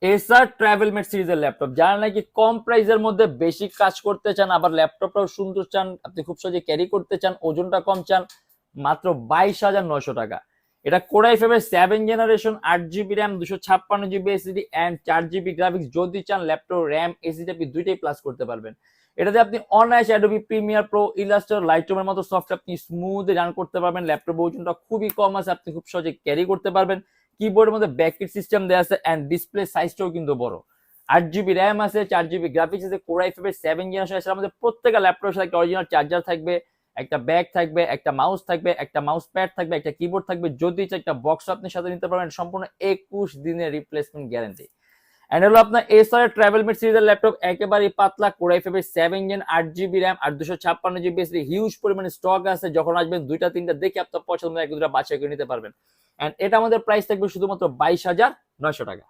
এসার ট্রাভেলমেট সিরিজের ল্যাপটপ, যারা নাকি কম প্রাইসের মধ্যে বেশি কাজ করতে চান, আবার ল্যাপটপটাও সুন্দর চান, আপনি খুব সহজে ক্যারি করতে চান, ওজনটা কম চান, মাত্র 22,900 টাকা। এটা কোরাই ফাইভের 7 generation, 8 GB RAM, 256 GB SSD and 4 GB graphics. যদি চান ল্যাপটপ র্যাম এসএসডি আপনি দুইটাই প্লাস করতে পারবেন। এটাতে আপনি অনায়াসে অ্যাডোবি প্রিমিয়ার প্রো, ইলাস্ট্রেটর, লাইটরুমের মতো সফটওয়্যার আপনি স্মুথে রান করতে পারবেন। ল্যাপটপ ওজনটা খুবই কম আছে, আপনি খুব সহজে ক্যারি করতে পারবেন। কিবোর্ডের মধ্যে ব্যাকলিট সিস্টেম দেওয়া আছে এন্ড ডিসপ্লে সাইজটাও কিন্তু বড়। 8 জিবি র্যাম আছে, 4 জিবি গ্রাফিক্স আছে, কোরাই ফাইভের 7 জেনারেশন আছে। আমাদের প্রত্যেকটা ল্যাপটপের সাথে একটা অরিজিনাল চার্জার থাকবে, একটা ব্যাগ থাকবে, একটা মাউস থাকবে, একটা মাউস প্যাড থাকবে, একটা কিবোর্ড থাকবে। যদি একটা বক্স আপনি সাথে নিতে পারবেন, সম্পূর্ণ 21 দিনের রিপ্লেসমেন্ট গ্যারান্টি। এন্ড হলো আপনার এসার ট্রাভেলমেট সিরিজের ল্যাপটপ, একেবারে পাতলা, কোরাই ফাইভের 7 জেন, 8 জিবি র্যাম আর 256 জিবি এসএসডি। হিউজ পরিমাণে স্টক আছে, যখন আসবেন দুইটা তিনটা দেখে আপনার পছন্দ এক দুটা বাছাই করে নিতে পারবেন। এন্ড এটা আমাদের প্রাইস থাকবে শুধুমাত্র 22,900 টাকা।